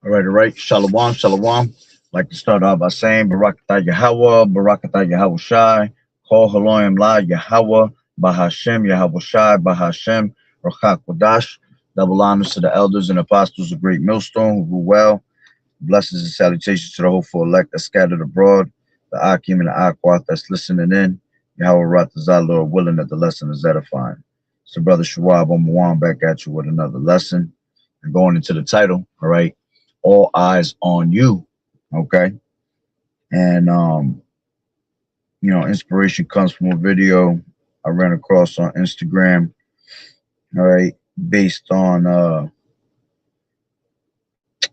All right. Shalom, shalom. Like to start off by saying Barakatah Yahweh, Barakatah Yahweh Shai, Kol Haloim La Yahweh, Bahashem Yahweh Shai, Bahashem, Rachak Wadash. Double honors to the elders and apostles of Great Millstone who rule well. Blessings and salutations to the hopeful elect that scattered abroad, the Akim and the Aquat that's listening in. Yahweh Ratazah, Lord willing that the lesson is edifying. So, Brother Shawab, I'm Juan back at you with another lesson. And going into the title, all right, all eyes on you, okay? And, inspiration comes from a video I ran across on Instagram, all right, based on,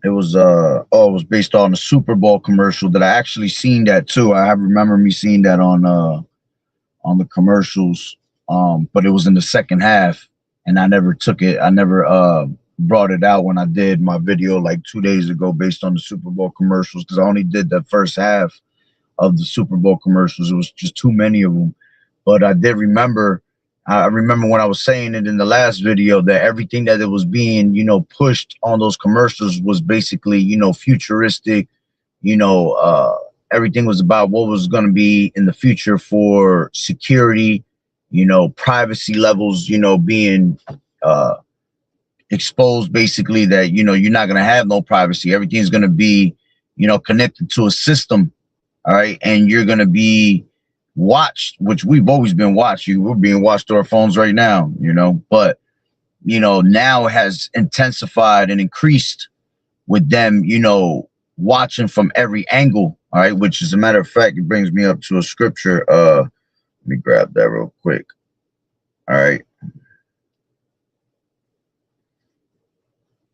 it was based on a Super Bowl commercial that I actually seen that too. I remember me seeing that on the commercials, but it was in the second half, and I never took it. I never brought it out when I did my video like 2 days ago based on the Super Bowl commercials because I only did the first half of the Super Bowl commercials. It was just too many of them. But I did remember. I remember when I was saying it in the last video that everything that it was being, pushed on those commercials was basically, futuristic. Everything was about what was going to be in the future for security, privacy levels, being exposed, basically that, you're not going to have no privacy. Everything's going to be, connected to a system. All right. And you're going to be watched, which we've always been watched. We're being watched through our phones right now, but, now it has intensified and increased with them, watching from every angle. All right. Which, as a matter of fact, it brings me up to a scripture. Let me grab that real quick. All right.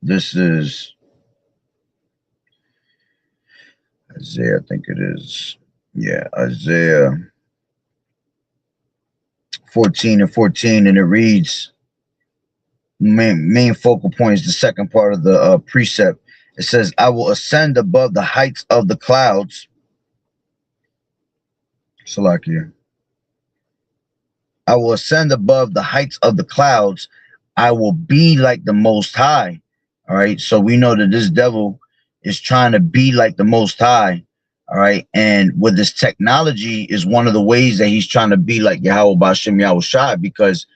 This is Isaiah, I think it is. Yeah, Isaiah 14:14, and it reads, main focal point is the second part of the precept. It says, I will ascend above the heights of the clouds. Salakia. I will ascend above the heights of the clouds. I will be like the Most High. All right. So we know that this devil is trying to be like the Most High. All right. And with this technology is one of the ways that he's trying to be like Yahweh Bashem Yahweh Shai, because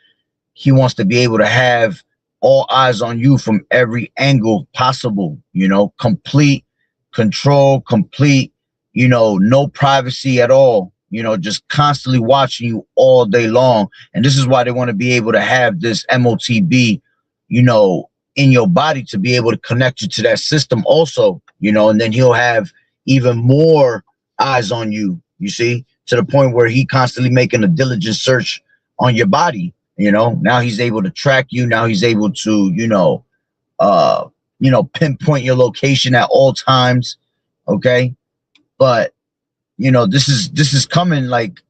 he wants to be able to have all eyes on you from every angle possible, complete control, complete, no privacy at all, just constantly watching you all day long. And this is why they want to be able to have this MOTB, in your body to be able to connect you to that system also, and then he'll have even more eyes on you, you see, to the point where he constantly making a diligent search on your body. Now he's able to track you. Now he's able to, pinpoint your location at all times. Okay. But, this is coming, like,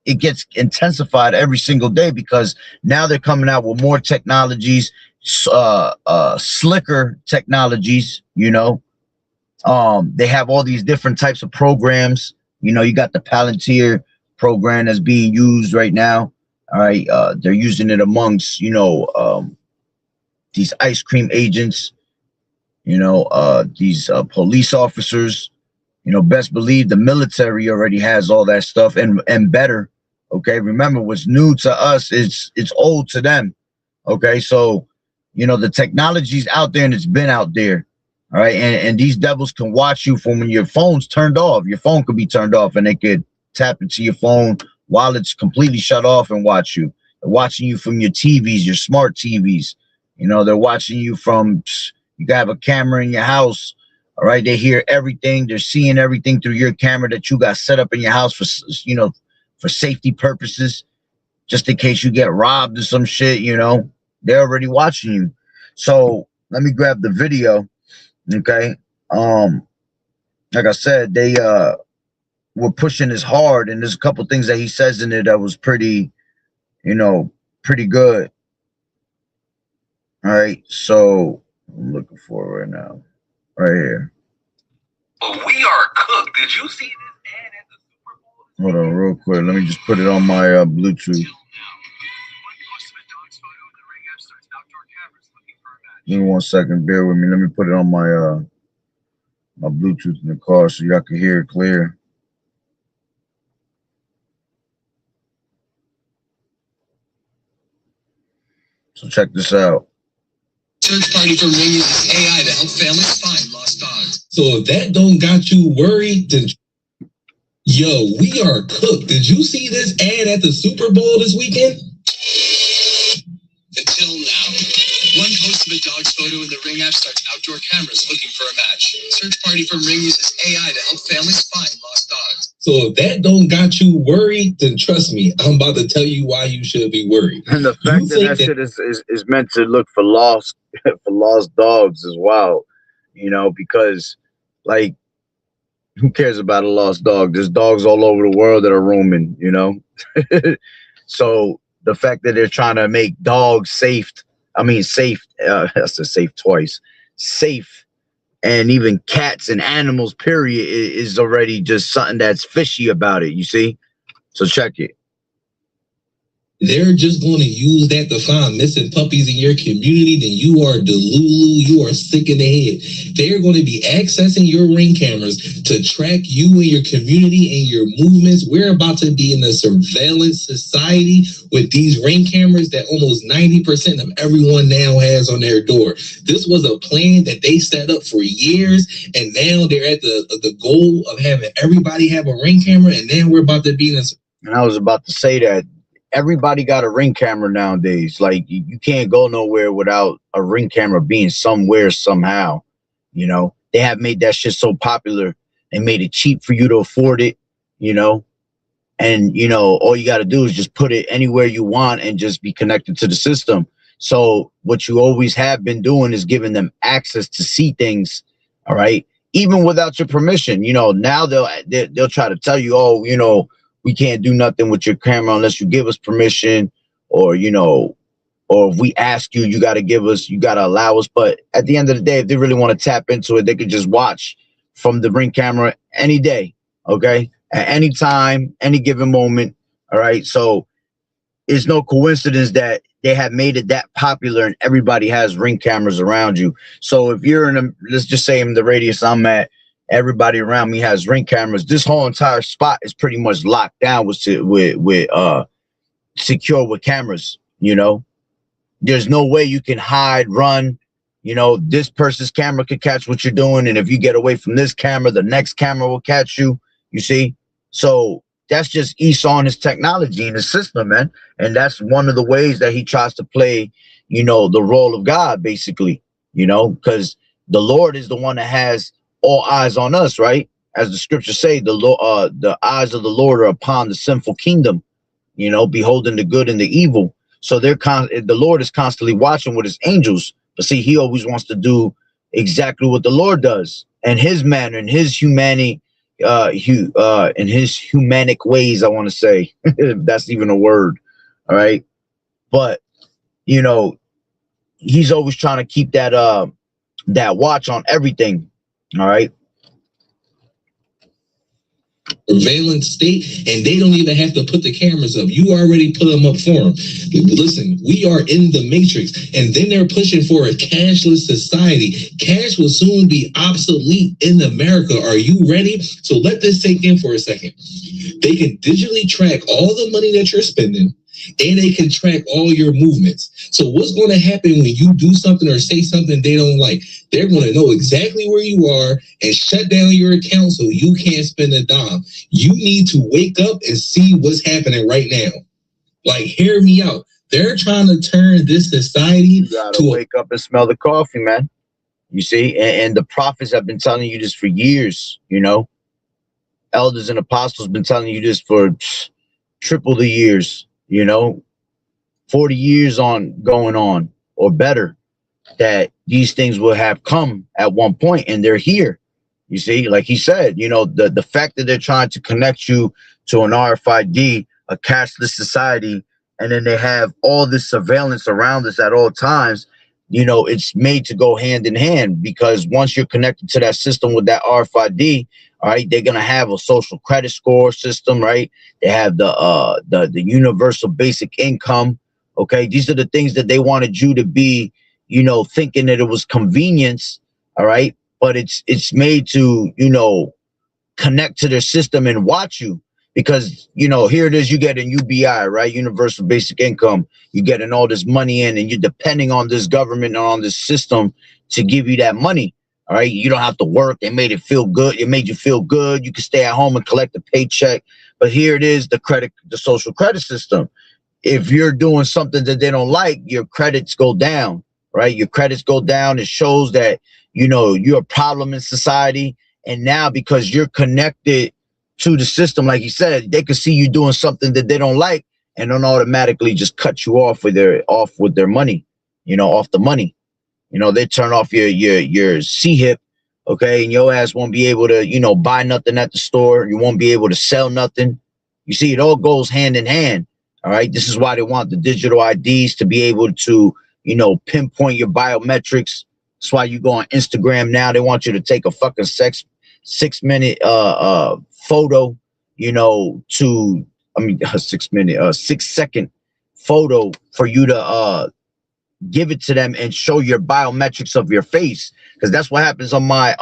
it gets intensified every single day because now they're coming out with more technologies, slicker technologies, they have all these different types of programs. You got the Palantir program that's being used right now. All right. They're using it amongst, these ice cream agents, these police officers, best believe the military already has all that stuff and better. Okay. Remember, what's new to us is it's old to them. Okay. So, the technology's out there and it's been out there. All right. And these devils can watch you from when your phone's turned off. Your phone could be turned off and they could tap into your phone while it's completely shut off and watch you. They're watching you from your TVs, your smart TVs. They're watching you from, you have a camera in your house. All right. They hear everything. They're seeing everything through your camera that you got set up in your house for, for safety purposes, just in case you get robbed or some shit, they're already watching you. So let me grab the video. Okay. Like I said, they were pushing this hard, and there's a couple things that he says in it that was pretty, pretty good. All right. So I'm looking for it right now. Right here. But we are cooked. Did you see this ad at the Super Bowl? Hold on real quick. Let me just put it on my Bluetooth. Give me 1 second. Bear with me. Let me put it on my my Bluetooth in the car so y'all can hear it clear. So check this out. Search party for Ring uses AI to help families find lost dogs. So if that don't got you worried, then yo, we are cooked. Did you see this ad at the Super Bowl this weekend? Until now. One post of a dog's photo in the Ring app starts outdoor cameras looking for a match. Search party from Ring uses AI to help families find lost dogs. So if that don't got you worried, then trust me, I'm about to tell you why you should be worried. And the fact that shit is meant to look for lost dogs as well, you know, because like who cares about a lost dog? There's dogs all over the world that are roaming, you know. So the fact that they're trying to make dogs safe, that's a safe twice, safe, and even cats and animals, period, is already just something that's fishy about it, you see? So check it. They're just going to use that to find missing puppies in your community, then you are delulu, you are sick in the head. They're going to be accessing your Ring cameras to track you and your community and your movements. We're about to be in a surveillance society with these Ring cameras that almost 90% of everyone now has on their door. This was a plan that they set up for years, and now they're at the goal of having everybody have a Ring camera, and now we're about to be in a... And I was about to say that everybody got a Ring camera nowadays. Like you can't go nowhere without a Ring camera being somewhere somehow. You know, they have made that shit so popular. They made it cheap for you to afford it, you know, and you know, all you got to do is just put it anywhere you want and just be connected to the system. So what you always have been doing is giving them access to see things. All right. Even without your permission, you know, now they'll try to tell you, oh, you know, we can't do nothing with your camera unless you give us permission, or, you know, or if we ask you, you got to allow us. But at the end of the day, if they really want to tap into it, they could just watch from the Ring camera any day. Okay. At any time, any given moment. All right. So it's no coincidence that they have made it that popular and everybody has Ring cameras around you. So if you're let's just say in the radius I'm at, everybody around me has Ring cameras. This whole entire spot is pretty much locked down with secure with cameras. You know, there's no way you can hide, run. You know, this person's camera could catch what you're doing, and if you get away from this camera, the next camera will catch you. You see, so that's just Esau and his technology and his system, man. And that's one of the ways that he tries to play, you know, the role of God, basically. You know, because the Lord is the one that has all eyes on us, right? As the scriptures say, the eyes of the Lord are upon the sinful kingdom, you know, beholding the good and the evil. So the Lord is constantly watching with his angels. But see, he always wants to do exactly what the Lord does, and his manner, and his humanity, in his humanic ways, I want to say, if that's even a word. All right. But, you know, he's always trying to keep that watch on everything. All right. Surveillance state, and they don't even have to put the cameras up. You already put them up for them. Listen, we are in the matrix, and then they're pushing for a cashless society. Cash will soon be obsolete in America. Are you ready? So let this sink in for a second. They can digitally track all the money that you're spending, and they can track all your movements. So what's going to happen when you do something or say something they don't like? They're going to know exactly where you are and shut down your account so you can't spend a dime. You need to wake up and see what's happening right now. Like, hear me out. They're trying to turn this society to wake up and smell the coffee, man. You see, and the prophets have been telling you this for years, you know. Elders and apostles been telling you this for triple the years, you know, 40 years going on or better, that these things will have come at one point, and they're here. You see, like he said, you know, the fact that they're trying to connect you to an RFID, a cashless society, and then they have all this surveillance around us at all times, you know, it's made to go hand in hand, because once you're connected to that system with that RFID, all right, they're gonna have a social credit score system, right? They have the universal basic income. Okay, these are the things that they wanted you to be, you know, thinking that it was convenience, all right, but it's made to, you know, connect to their system and watch you. Because, you know, here it is, you get an UBI, right? Universal basic income. You're getting all this money in, and you're depending on this government and on this system to give you that money. All right. You don't have to work. They made it feel good. It made you feel good. You can stay at home and collect a paycheck. But here it is, the social credit system. If you're doing something that they don't like, your credits go down, right? Your credits go down. It shows that, you know, you're a problem in society. And now, because you're connected to the system, like you said, they can see you doing something that they don't like, and don't automatically just cut you off with their money, you know, off the money. You know, they turn off your CHIP, okay, and your ass won't be able to, you know, buy nothing at the store. You won't be able to sell nothing. You see, it all goes hand in hand. All right. This is why they want the digital IDs, to be able to, you know, pinpoint your biometrics. That's why you go on Instagram now. They want you to take a fucking 6-minute photo, you know, 6-second photo for you to give it to them and show your biometrics of your face. Because that's what happens on my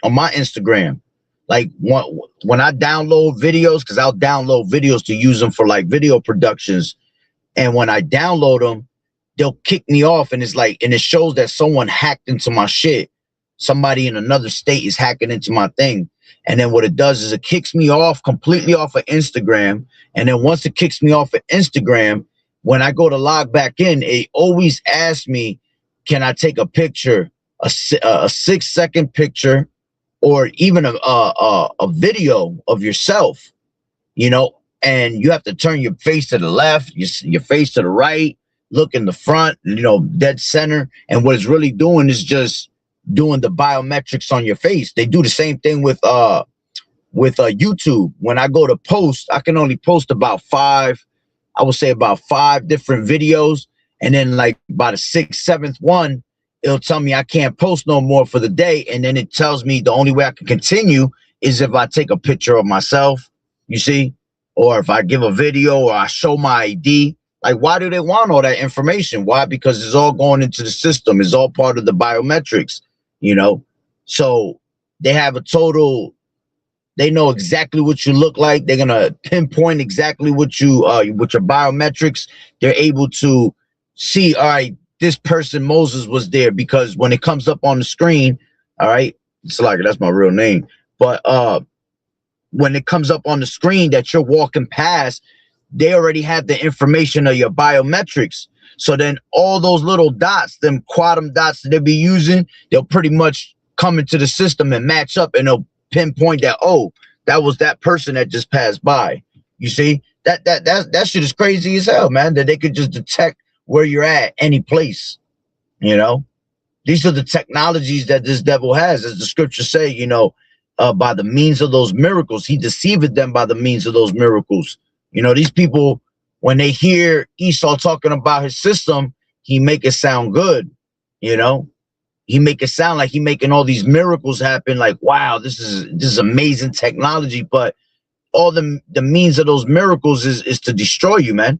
Instagram. Like when I download videos, because I'll download videos to use them for like video productions, and when I download them, they'll kick me off, and it's like, and it shows that someone hacked into my shit. Somebody in another state is hacking into my thing. And then what it does is it kicks me off completely off of Instagram. And then once it kicks me off of Instagram, when I go to log back in, it always asks me, can I take a picture, a 6-second picture, or even a video of yourself, you know, and you have to turn your face to the left, your face to the right, look in the front, you know, dead center. And what it's really doing is just doing the biometrics on your face. They do the same thing with YouTube. When I go to post, I can only post about 5 different videos. And then like by the 6th, 7th one, it'll tell me I can't post no more for the day. And then it tells me the only way I can continue is if I take a picture of myself, you see, or if I give a video or I show my ID. Like, why do they want all that information? Why? Because it's all going into the system. It's all part of the biometrics, you know? So they have they know exactly what you look like. They're going to pinpoint exactly what with your biometrics. They're able to see, all right, this person, Moses, was there, because when it comes up on the screen, all right, it's like, that's my real name. But when it comes up on the screen that you're walking past, they already have the information of your biometrics. So then all those little dots, them quantum dots that they'll be using, they'll pretty much come into the system and match up, and they'll pinpoint that, oh, that was that person that just passed by. You see, that shit is crazy as hell, man, that they could just detect where you're at any place. You know, these are the technologies that this devil has, as the scriptures say, you know, by the means of those miracles, he deceived them by the means of those miracles. You know, these people, when they hear Esau talking about his system, he make it sound good. You know, he make it sound like he making all these miracles happen. Like, wow, this is amazing technology. But all the means of those miracles is to destroy you, man.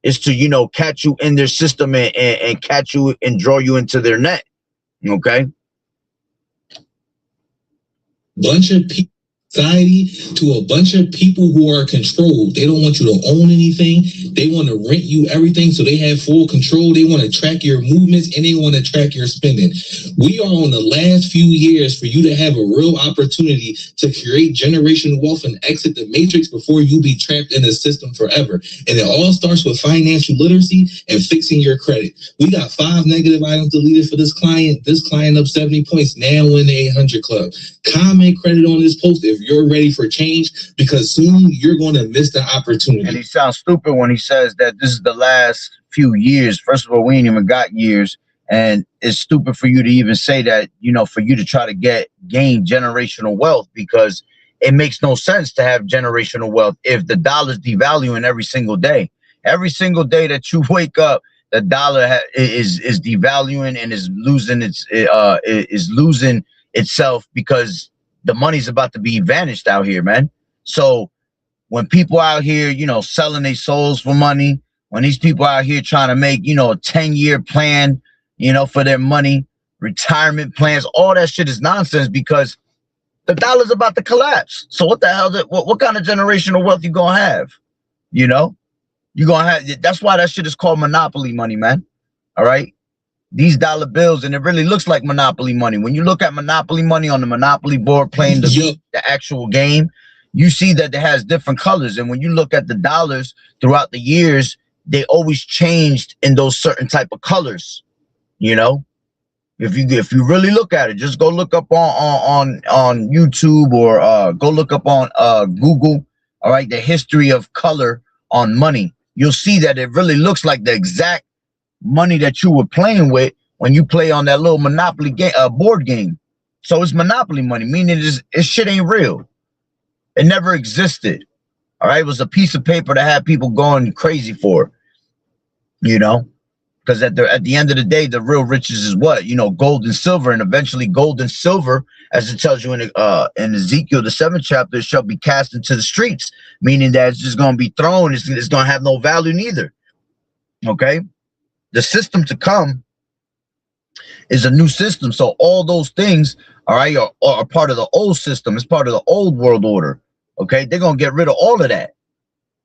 Is to, you know, catch you in their system and catch you and draw you into their net. Okay. Bunch of people. Society to a bunch of people who are controlled. They don't want you to own anything. They want to rent you everything, so they have full control. They want to track your movements, and they want to track your spending. We are on the last few years for you to have a real opportunity to create generational wealth and exit the matrix before you be trapped in the system forever. And it all starts with financial literacy and fixing your credit. We got 5 negative items deleted for this client. This client up 70 points, now in the 800 club. Comment credit on this post if you're ready for change, because soon you're going to miss the opportunity. And he sounds stupid when he says that this is the last few years. First of all, we ain't even got years. And it's stupid for you to even say that, you know, for you to try to gain generational wealth, because it makes no sense to have generational wealth if the dollar's devaluing every single day. Every single day that you wake up, the dollar is devaluing and is losing itself, because the money's about to be vanished out here, man. So when people out here, you know, selling their souls for money, when these people out here trying to make, you know, a 10-year plan, you know, for their money, retirement plans, all that shit is nonsense because the dollar's about to collapse. So what the hell, what kind of generational wealth you gonna have? You know, you gonna have, that's why that shit is called monopoly money, man. All right. These dollar bills, and it really looks like monopoly money. When you look at monopoly money on the monopoly board playing the actual game, you see that it has different colors. And when you look at the dollars throughout the years, they always changed in those certain type of colors. You know, if you really look at it, just go look up on YouTube or go look up on Google. All right, the history of color on money. You'll see that it really looks like the exact money that you were playing with when you play on that little monopoly game, board game. So it's monopoly money, meaning it shit ain't real. It never existed. All right, it was a piece of paper that had people going crazy for, you know, because at the end of the day, the real riches is what, you know, gold and silver, and eventually gold and silver, as it tells you in Ezekiel, the 7th chapter, shall be cast into the streets, meaning that it's just going to be thrown. It's going to have no value neither. Okay. The system to come is a new system. So all those things, all right, are part of the old system. It's part of the old world order. Okay. They're going to get rid of all of that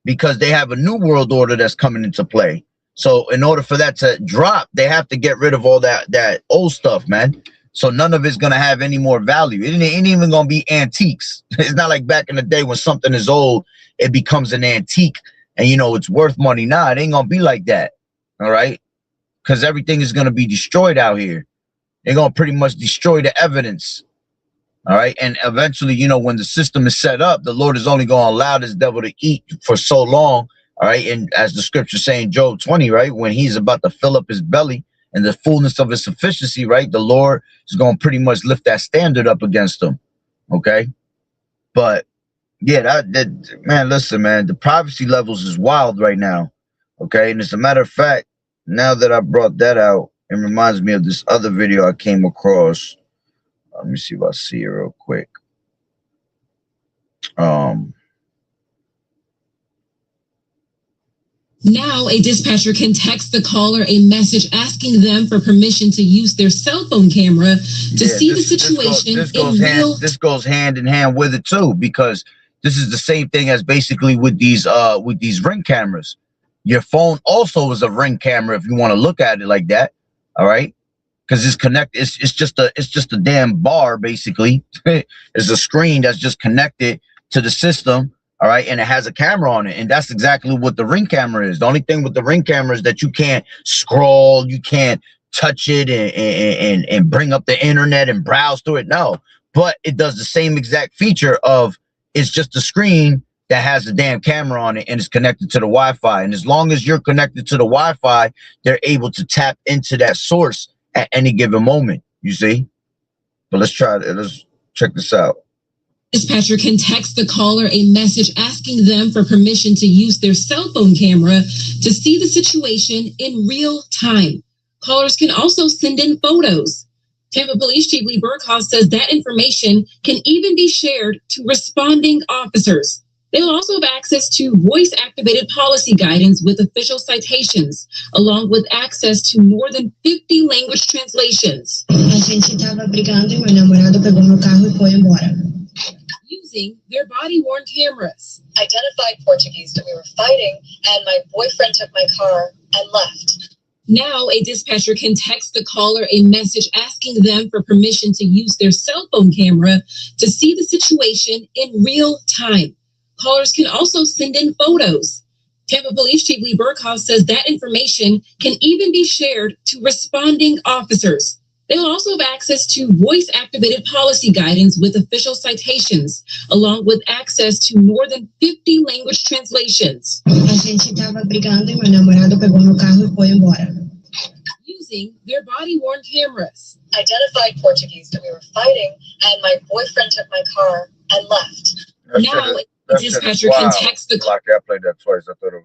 because they have a new world order that's coming into play. So in order for that to drop, they have to get rid of all that old stuff, man. So none of it's going to have any more value. It ain't even going to be antiques. It's not like back in the day when something is old, it becomes an antique and, you know, it's worth money. Nah, it ain't going to be like that. All right. Because everything is going to be destroyed out here. They're going to pretty much destroy the evidence. All right. And eventually, you know, when the system is set up, the Lord is only going to allow this devil to eat for so long. All right. And as the scripture saying, Job 20, right, when he's about to fill up his belly and the fullness of his sufficiency, right, the Lord is going to pretty much lift that standard up against him. OK. But yeah, that man, listen, man, the privacy levels is wild right now. OK. And as a matter of fact, now that I brought that out, it reminds me of this other video I came across. Let me see if I see it real quick. Now, a dispatcher can text the caller a message asking them for permission to use their cell phone camera to see the situation in real. This goes hand in hand with it too, because this is the same thing as basically with these Ring cameras. Your phone also is a Ring camera if you want to look at it like that. All right, because it's connected. It's just a damn bar basically. It's a screen that's just connected to the system. All right, and it has a camera on it, and that's exactly what the Ring camera is. The only thing with the Ring camera is that you can't scroll, you can't touch it and bring up the internet and browse through it. No, but it does the same exact feature of it's just a screen that has a damn camera on it and it's connected to the Wi-Fi. And as long as you're connected to the Wi-Fi, they're able to tap into that source at any given moment, you see? But let's check this out. Dispatcher can text the caller a message asking them for permission to use their cell phone camera to see the situation in real time. Callers can also send in photos. Tampa Police Chief Lee Burkhoff says that information can even be shared to responding officers. They will also have access to voice-activated policy guidance with official citations, along with access to more than 50 language translations. Using their body-worn cameras. Identified Portuguese that we were fighting, and my boyfriend took my car and left. Now, a dispatcher can text the caller a message asking them for permission to use their cell phone camera to see the situation in real time. Callers can also send in photos. Tampa Police Chief Lee Burkhoff says that information can even be shared to responding officers. They will also have access to voice-activated policy guidance with official citations, along with access to more than 50 language translations. Using their body-worn cameras. Identified Portuguese that we were fighting, and my boyfriend took my car and left. Now, a dispatcher can text the caller. I played that twice. I thought it was,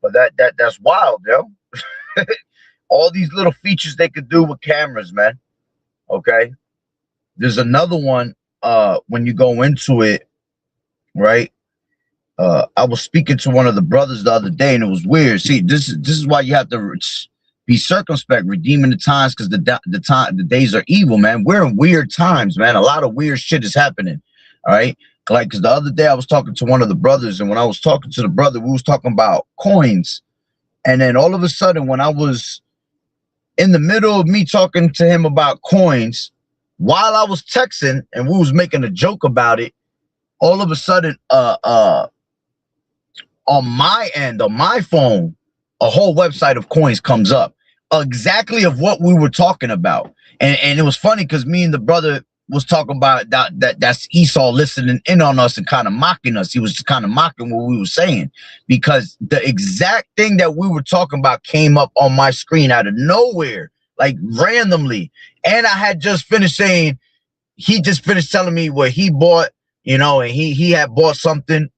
but that's wild, yo. All these little features they could do with cameras, man. Okay. There's another one when you go into it, right? I was speaking to one of the brothers the other day, and it was weird. See, this is why you have to Be circumspect, redeeming the times, because the days are evil, man. We're in weird times, man. A lot of weird shit is happening. All right. Like, because the other day I was talking to one of the brothers, and when I was talking to the brother, we was talking about coins. And then all of a sudden, when I was in the middle of me talking to him about coins, while I was texting and we was making a joke about it, all of a sudden, on my end, on my phone, a whole website of coins comes up, exactly of what we were talking about. And it was funny because me and the brother was talking about that's Esau listening in on us and kind of mocking us. He was kind of mocking what we were saying, because the exact thing that we were talking about came up on my screen out of nowhere, like randomly. And I had just finished saying, he just finished telling me what he bought, you know, and he had bought something.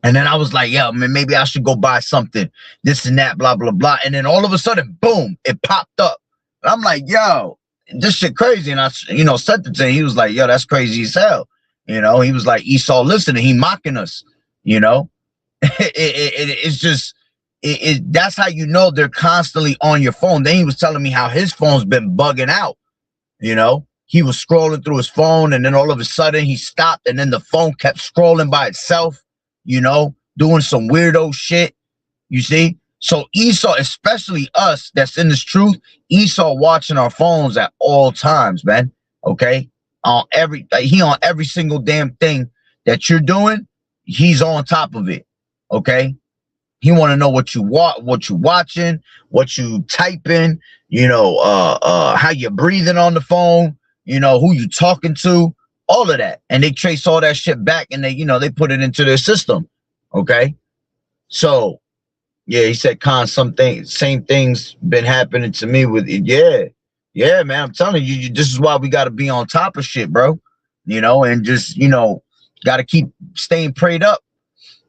And then I was like, yeah, man, maybe I should go buy something, this and that, blah, blah, blah. And then all of a sudden, boom, it popped up. And I'm like, yo, this shit crazy. And I, you know, said it to him. He was like, yo, that's crazy as hell. You know, he was like, Esau listening, he mocking us, you know. It's just, that's how you know they're constantly on your phone. Then he was telling me how his phone's been bugging out, you know. He was scrolling through his phone, and then all of a sudden he stopped, and then the phone kept scrolling by itself, you know, doing some weirdo shit, you see? So Esau, especially us that's in this truth, Esau watching our phones at all times, man, okay? He on every single damn thing that you're doing, he's on top of it, okay? He want to know what you watching, what you typing, you know, how you're breathing on the phone, you know, who you talking to, all of that. And they trace all that shit back, and they, you know, they put it into their system. Okay. So yeah, he said, Khan, same things been happening to me with it. Yeah, man. I'm telling you, this is why we got to be on top of shit, bro. You know, and just, you know, got to keep staying prayed up.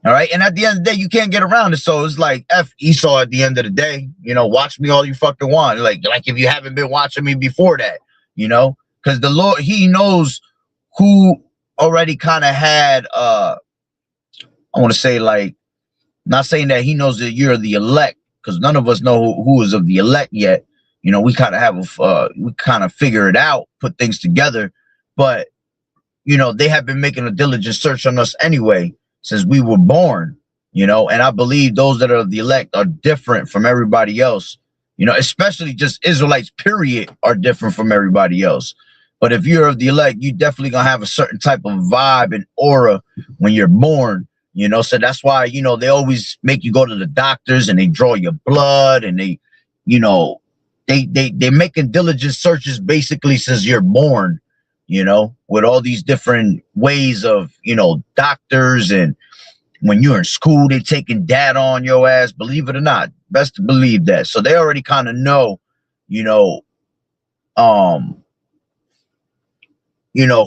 All right. And at the end of the day, you can't get around it. So it's like F Esau at the end of the day, you know, watch me all you fucking want. Like if you haven't been watching me before that, you know, because the Lord, he knows who already kind of had, I want to say, like, not saying that he knows that you're the elect, because none of us know who is of the elect yet. You know, we kind of have, we kind of figure it out, put things together. But, you know, they have been making a diligent search on us anyway, since we were born, you know, and I believe those that are of the elect are different from everybody else, you know, especially just Israelites, period, are different from everybody else. But if you're of the elect, you definitely gonna have a certain type of vibe and aura when you're born, you know. So that's why, you know, they always make you go to the doctors and they draw your blood, and they, you know, they're making diligent searches basically since you're born, you know, with all these different ways of, you know, doctors. And when you're in school, they taking data on your ass, believe it or not. Best to believe that. So they already kind of know, you know,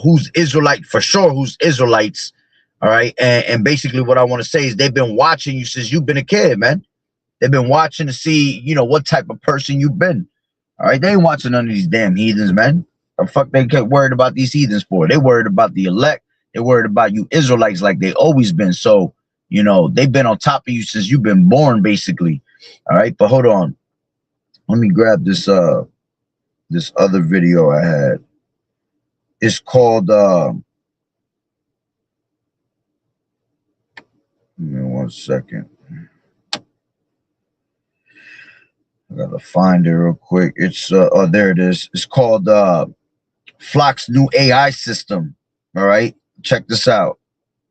who's Israelite for sure, who's Israelites. All right. And basically what I want to say is they've been watching you since you've been a kid, man. They've been watching to see, you know, what type of person you've been. All right. They ain't watching none of these damn heathens, man. The fuck they get worried about these heathens for? They worried about the elect. They worried about you Israelites like they always been. So, you know, they've been on top of you since you've been born, basically. All right. But hold on. Let me grab this this other video I had. It's called give me 1 second. I gotta find it real quick. It's oh, there it is. It's called Flock's new AI system. All right, check this out.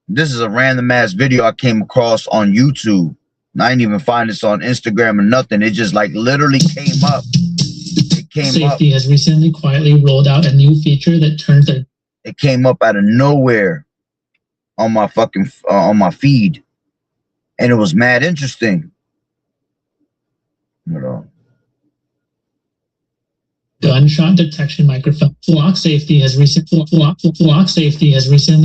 This is a random ass video I came across on YouTube. And I didn't even find this on Instagram or nothing. It just like literally came up. It came Safety up. Safety has recently quietly rolled out a new feature that turns their. It came up out of nowhere on my fucking on my feed, and it was mad interesting. Hold on. Gun gunshot detection microphone. Flock Safety has recently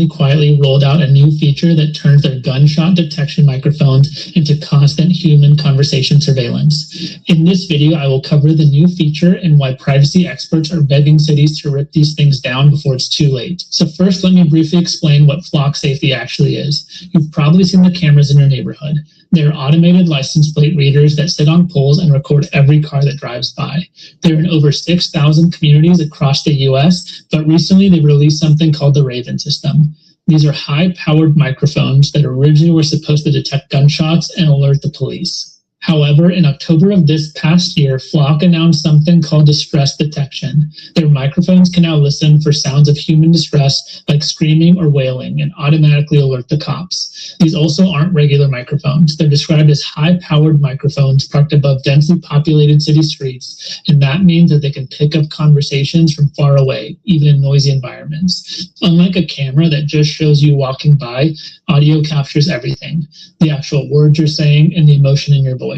quietly rolled out a new feature that turns their gunshot detection microphones into constant human conversation surveillance. In this video, I will cover the new feature and why privacy experts are begging cities to rip these things down before it's too late. So first, let me briefly explain what Flock Safety actually is. You've probably seen the cameras in your neighborhood. They're automated license plate readers that sit on poles and record every car that drives by. They're in over 6,000 communities across the US, but recently they released something called the Raven system. These are high-powered microphones that originally were supposed to detect gunshots and alert the police. However, in October of this past year, Flock announced something called distress detection. Their microphones can now listen for sounds of human distress like screaming or wailing and automatically alert the cops. These also aren't regular microphones. They're described as high-powered microphones parked above densely populated city streets, and that means that they can pick up conversations from far away, even in noisy environments. Unlike a camera that just shows you walking by, audio captures everything, the actual words you're saying and the emotion in your voice.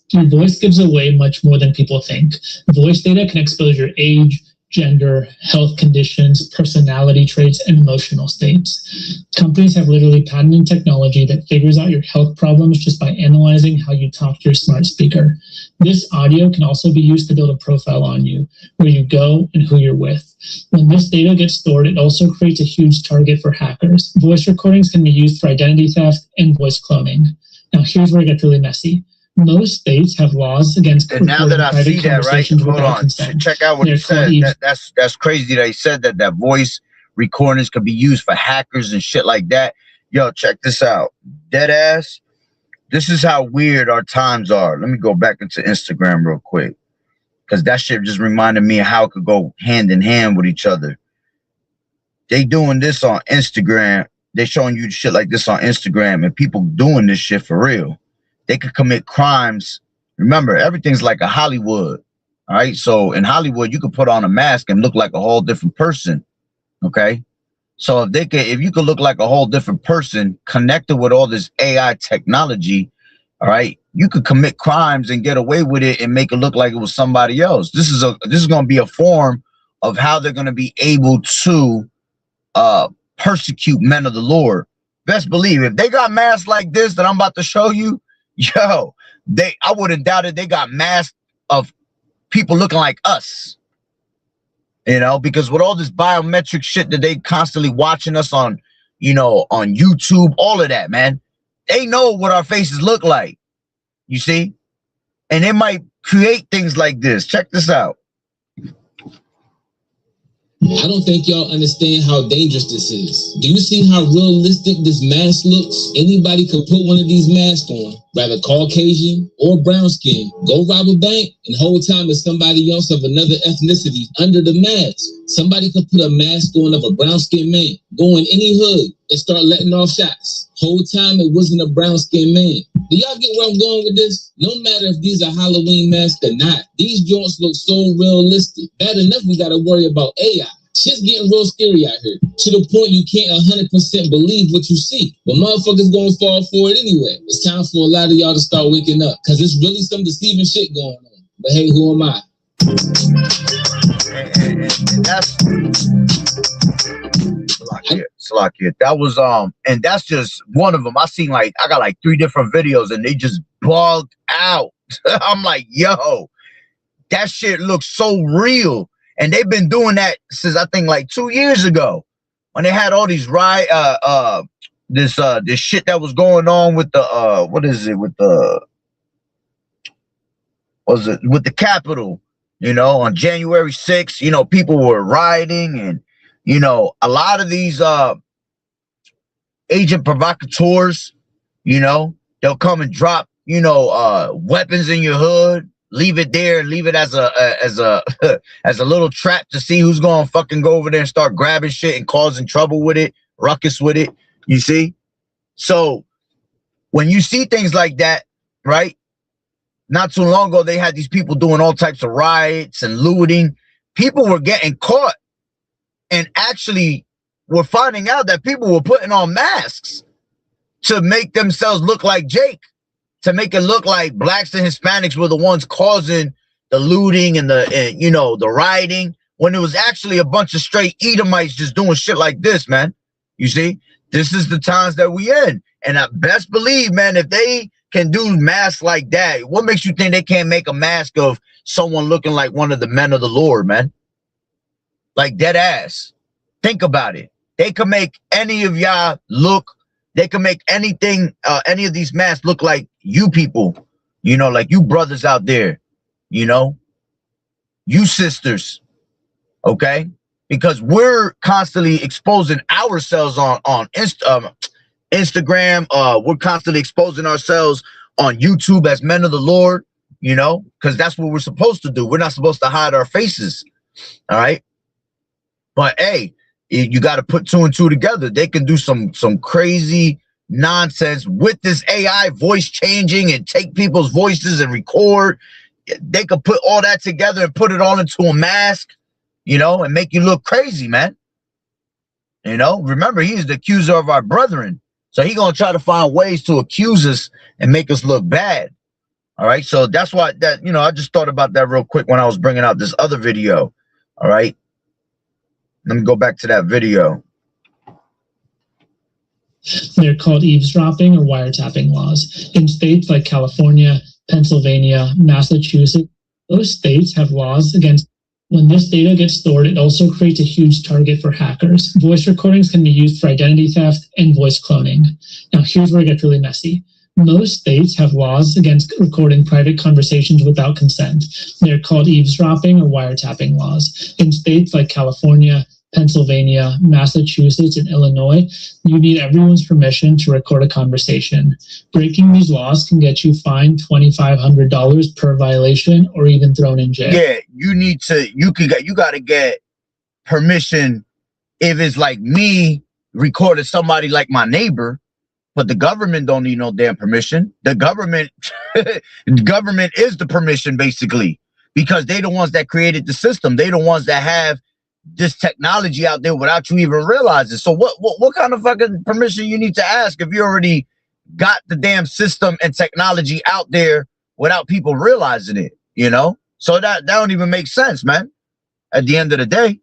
Your voice gives away much more than people think. Voice data can expose your age, gender, health conditions, personality traits, and emotional states. Companies have literally patented technology that figures out your health problems just by analyzing how you talk to your smart speaker. This audio can also be used to build a profile on you, where you go and who you're with. When this data gets stored, it also creates a huge target for hackers. Voice recordings can be used for identity theft and voice cloning. Now, here's where it gets really messy. Most states have laws against. And now that I see that, right? Hold on. Check out what he said. That's crazy that he said that voice recordings could be used for hackers and shit like that. Yo, check this out. Deadass. This is how weird our times are. Let me go back into Instagram real quick, because that shit just reminded me of how it could go hand in hand with each other. They doing this on Instagram. They showing you shit like this on Instagram, and people doing this shit for real. They could commit crimes. Remember, everything's like a Hollywood. All right. So in Hollywood, you could put on a mask and look like a whole different person. Okay. So if you could look like a whole different person connected with all this AI technology, all right, you could commit crimes and get away with it and make it look like it was somebody else. This is going to be a form of how they're going to be able to persecute men of the Lord. Best believe if they got masks like this that I'm about to show you, yo, I wouldn't doubt it. They got masks of people looking like us, you know, because with all this biometric shit that they constantly watching us on, you know, on YouTube, all of that, man, they know what our faces look like, you see, and they might create things like this. Check this out. I don't think y'all understand how dangerous this is. Do you see how realistic this mask looks? Anybody could put one of these masks on, rather Caucasian or brown skin, go rob a bank, and whole time it's somebody else of another ethnicity under the mask. Somebody could put a mask on of a brown skin man, go in any hood and start letting off shots. Whole time it wasn't a brown skin man. Do y'all get where I'm going with this? No matter if these are Halloween masks or not, these joints look so realistic. Bad enough we gotta worry about AI. Shit's getting real scary out here, to the point you can't 100% believe what you see. But motherfuckers gonna fall for it anyway. It's time for a lot of y'all to start waking up, because there's really some deceiving shit going on. But hey, who am I? And that's Salakia. That was and that's just one of them. I got like 3 different videos and they just bugged out. I'm like, yo, that shit looks so real. And they've been doing that since I think like 2 years ago, when they had all these this shit that was going on with the with the Capitol, you know, on January 6th. You know, people were rioting, and you know, a lot of these agent provocateurs, you know, they'll come and drop, you know, weapons in your hood. Leave it there, leave it as a little trap to see who's gonna fucking go over there and start grabbing shit and causing trouble with it, ruckus with it, you see? So when you see things like that, right? Not too long ago, they had these people doing all types of riots and looting. People were getting caught, and actually were finding out that people were putting on masks to make themselves look like Jake, to make it look like blacks and Hispanics were the ones causing, the looting and you know, the rioting, when it was actually a bunch of straight Edomites just doing shit like this, man. You see, this is the times that we in. And I best believe, man, if they can do masks like that, what makes you think they can't make a mask of someone looking like one of the men of the Lord, man? Like dead ass. Think about it. They can make any of y'all look, they can make anything, any of these masks look like you people, you know, like you brothers out there, you know, you sisters, okay? Because we're constantly exposing ourselves on Instagram. We're constantly exposing ourselves on YouTube as men of the Lord, you know, because that's what we're supposed to do. We're not supposed to hide our faces, all right? But hey, you got to put two and two together. They can do some crazy nonsense with this AI voice changing and take people's voices and record. They could put all that together and put it all into a mask, you know, and make you look crazy, man. You know, remember, he's the accuser of our brethren. So he's going to try to find ways to accuse us and make us look bad. All right. So that's why that, you know, I just thought about that real quick when I was bringing out this other video. All right. Let me go back to that video. They're called eavesdropping or wiretapping laws. In states like California, Pennsylvania, Massachusetts, those states have laws against. When this data gets stored, it also creates a huge target for hackers. Voice recordings can be used for identity theft and voice cloning. Now, here's where it gets really messy. Most states have laws against recording private conversations without consent. They're called eavesdropping or wiretapping laws. In states like California, Pennsylvania, Massachusetts, and Illinois, you need everyone's permission to record a conversation. Breaking these laws can get you fined $2,500 per violation or even thrown in jail. Yeah, you got to get permission if it's like me recording somebody like my neighbor, but the government don't need no damn permission. The government is the permission basically, because they the ones that created the system. They the ones that have this technology out there without you even realizing. So what kind of fucking permission you need to ask if you already got the damn system and technology out there without people realizing it, you know? So that don't even make sense, man, at the end of the day.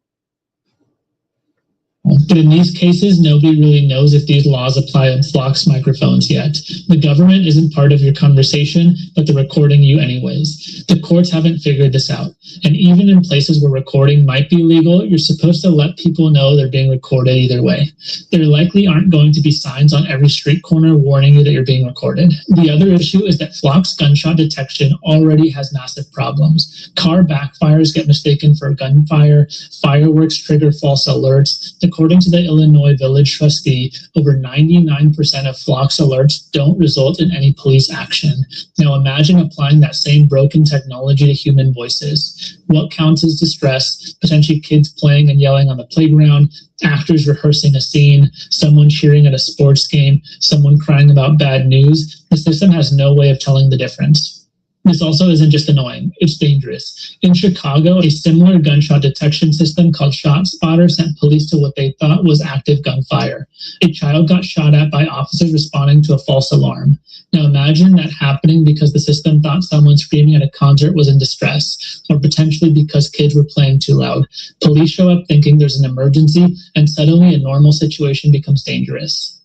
But in these cases, nobody really knows if these laws apply on Flock's microphones yet. The government isn't part of your conversation, but they're recording you anyways. The courts haven't figured this out. And even in places where recording might be legal, you're supposed to let people know they're being recorded either way. There likely aren't going to be signs on every street corner warning you that you're being recorded. The other issue is that Flock's gunshot detection already has massive problems. Car backfires get mistaken for gunfire. Fireworks trigger false alerts. According to the Illinois Village Trustee, over 99% of Flock's alerts don't result in any police action. Now imagine applying that same broken technology to human voices. What counts as distress? Potentially kids playing and yelling on the playground, actors rehearsing a scene, someone cheering at a sports game, someone crying about bad news. The system has no way of telling the difference. This also isn't just annoying, it's dangerous. In Chicago, a similar gunshot detection system called ShotSpotter sent police to what they thought was active gunfire. A child got shot at by officers responding to a false alarm. Now imagine that happening because the system thought someone screaming at a concert was in distress, or potentially because kids were playing too loud. Police show up thinking there's an emergency, and suddenly a normal situation becomes dangerous.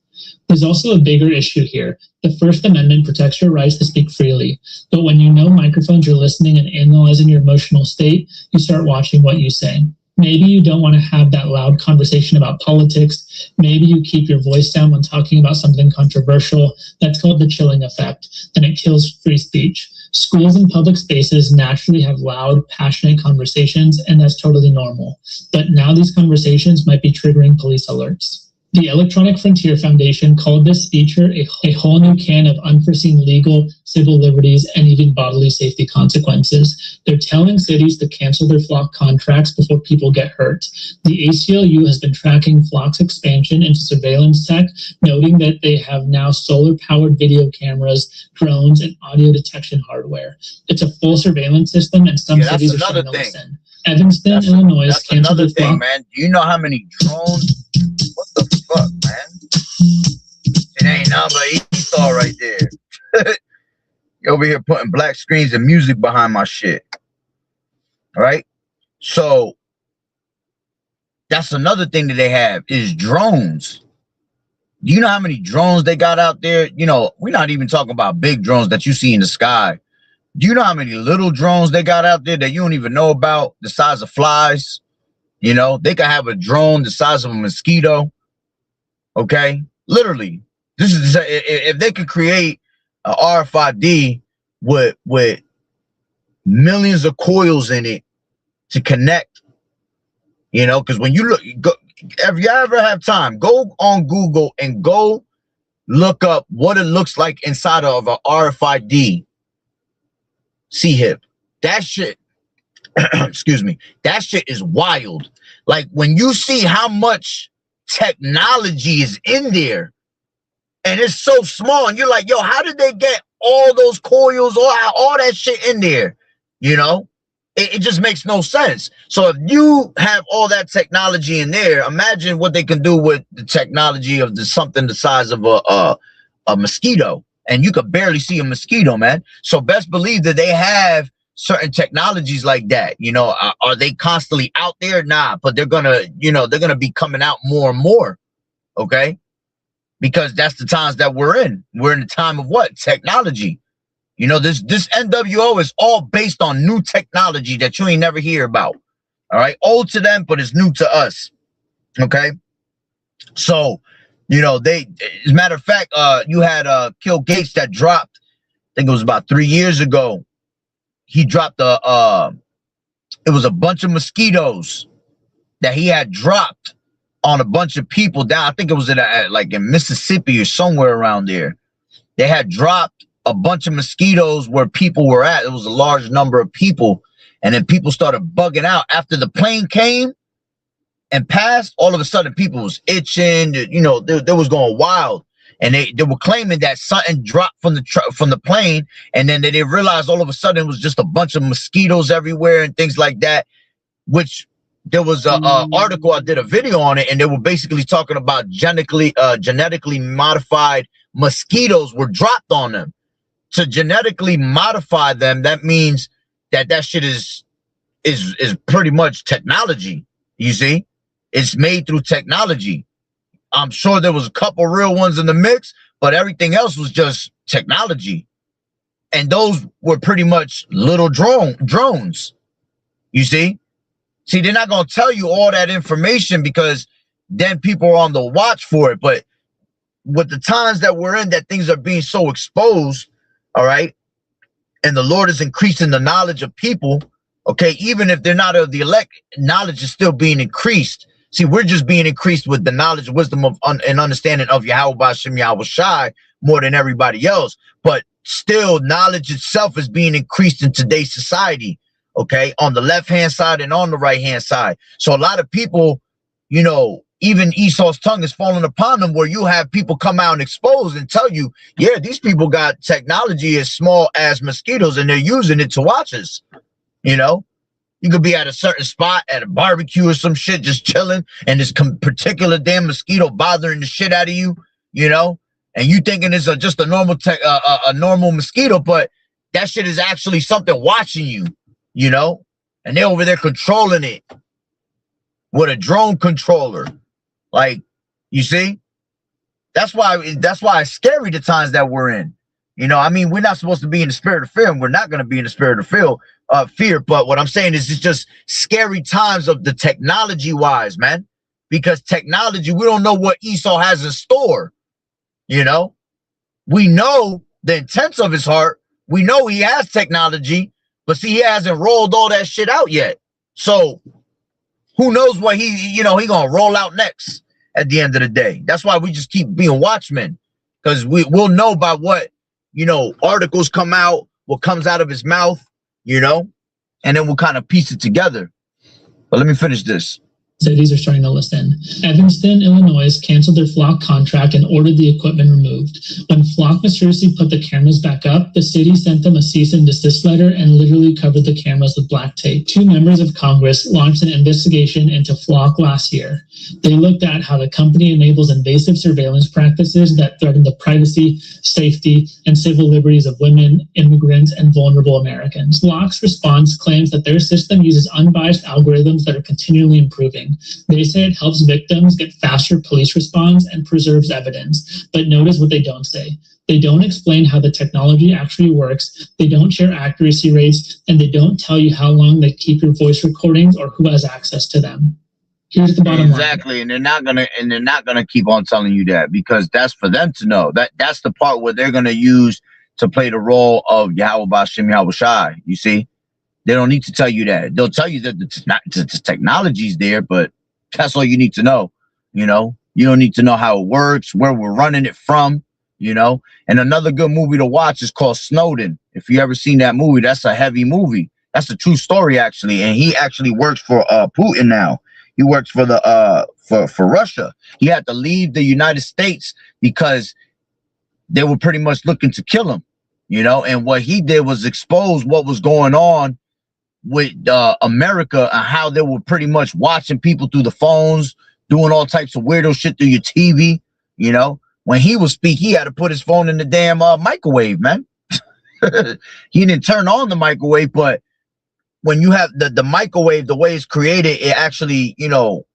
There's also a bigger issue here. The First Amendment protects your rights to speak freely, but when you know microphones are listening and analyzing your emotional state, you start watching what you say. Maybe you don't want to have that loud conversation about politics. Maybe you keep your voice down when talking about something controversial. That's called the chilling effect, and it kills free speech. Schools and public spaces naturally have loud, passionate conversations, and that's totally normal. But now these conversations might be triggering police alerts. The Electronic Frontier Foundation called this feature a whole new can of unforeseen legal, civil liberties, and even bodily safety consequences. They're telling cities to cancel their Flock contracts before people get hurt. The ACLU has been tracking Flock's expansion into surveillance tech, noting that they have now solar-powered video cameras, drones, and audio detection hardware. It's a full surveillance system, and some cities are starting to listen. Evanston, Illinois, that's canceled another their thing, Flock. man. Do you know how many drones? What the fuck, man? It ain't nothing but Esau right there. You over here putting black screens and music behind my shit. All right. So that's another thing that they have is drones. Do you know how many drones they got out there? You know, we're not even talking about big drones that you see in the sky. Do you know how many little drones they got out there that you don't even know about, the size of flies? You know, they could have a drone the size of a mosquito. Okay, literally, this is if they could create a RFID with millions of coils in it to connect. You know, because when you if you ever have time, go on Google and go look up what it looks like inside of a RFID CHIP. That shit, excuse me, that shit is wild. Like when you see how much technology is in there and it's so small and you're like, yo, how did they get all those coils, all that shit in there? You know, it just makes no sense. So if you have all that technology in there, imagine what they can do with the technology of something the size of a mosquito, and you could barely see a mosquito, man. So best believe that they have certain technologies like that. You know, are they constantly out there? Nah, but they're gonna, you know, they're gonna be coming out more and more. Okay, because that's the times that we're in. We're in the time of what? Technology. You know, this NWO is all based on new technology that you ain't never hear about. All right, old to them, but it's new to us. Okay, so you know, as a matter of fact, you had Kill Gates that dropped, I think it was about 3 years ago. He dropped it was a bunch of mosquitoes that he had dropped on a bunch of people down. I think it was like in Mississippi or somewhere around there. They had dropped a bunch of mosquitoes where people were at. It was a large number of people, and then people started bugging out after the plane came and passed. All of a sudden, people was itching. You know, they was going wild. And they were claiming that something dropped from the plane, and then they realized all of a sudden it was just a bunch of mosquitoes everywhere and things like that. Which there was a article, I did a video on it, and they were basically talking about genetically modified mosquitoes were dropped on them. To genetically modify them, that means that shit is pretty much technology. You see, it's made through technology. I'm sure there was a couple real ones in the mix, but everything else was just technology. And those were pretty much little drones. You see? See, they're not going to tell you all that information because then people are on the watch for it. But with the times that we're in, that things are being so exposed, all right, and the Lord is increasing the knowledge of people, okay, even if they're not of the elect, knowledge is still being increased. See, we're just being increased with the knowledge, wisdom of and understanding of Yahweh B'Shem Yahweh Shai more than everybody else. But still, knowledge itself is being increased in today's society, okay, on the left-hand side and on the right-hand side. So a lot of people, you know, even Esau's tongue is falling upon them, where you have people come out and expose and tell you, yeah, these people got technology as small as mosquitoes and they're using it to watch us, you know. You could be at a certain spot at a barbecue or some shit, just chilling, and this particular damn mosquito bothering the shit out of you, you know, and you thinking it's just a normal normal mosquito, but that shit is actually something watching you, you know, and they're over there controlling it with a drone controller. Like, you see, that's why it's scary the times that we're in. You know, I mean, we're not supposed to be in the spirit of fear, and we're not going to be in the spirit of fear. But what I'm saying is it's just scary times of the technology wise, man, because technology, we don't know what Esau has in store. You know, we know the intents of his heart. We know he has technology, but see, he hasn't rolled all that shit out yet. So who knows what he going to roll out next at the end of the day. That's why we just keep being watchmen, because we'll know by what, articles come out, what comes out of his mouth, and then we'll kind of piece it together. But let me finish this. Cities are starting to listen. Evanston, Illinois canceled their Flock contract and ordered the equipment removed. When Flock mysteriously put the cameras back up, the city sent them a cease and desist letter and literally covered the cameras with black tape. 2 members of Congress launched an investigation into Flock last year. They looked at how the company enables invasive surveillance practices that threaten the privacy, safety, and civil liberties of women, immigrants, and vulnerable Americans. Flock's response claims that their system uses unbiased algorithms that are continually improving. They say it helps victims get faster police response and preserves evidence. But notice what they don't say. They don't explain how the technology actually works. They don't share accuracy rates, and they don't tell you how long they keep your voice recordings or who has access to them. Here's the bottom line. Exactly, and they're not gonna keep on telling you that, because that's for them to know. That's the part where they're gonna use to play the role of Yahweh Bashim Yahweh Shai. You see, they don't need to tell you that. They'll tell you that the technology's there, but that's all you need to know. You know, you don't need to know how it works, where we're running it from. You know, and another good movie to watch is called Snowden. If you ever seen that movie, that's a heavy movie. That's a true story, actually, and he actually works for Putin now. He works for the for Russia. He had to leave the United States because they were pretty much looking to kill him, you know. And what he did was expose what was going on with America and how they were pretty much watching people through the phones, doing all types of weirdo shit through your TV. You know, when he would speak, he had to put his phone in the damn microwave, man. He didn't turn on the microwave, but when you have the microwave, the way it's created, it actually, you know,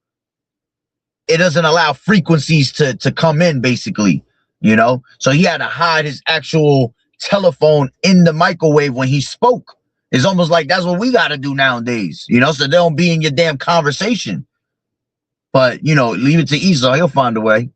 it doesn't allow frequencies to come in, basically, you know. So he had to hide his actual telephone in the microwave when he spoke. It's almost like that's what we got to do nowadays, you know, so they don't be in your damn conversation. But, you know, leave it to Esau. He'll find a way.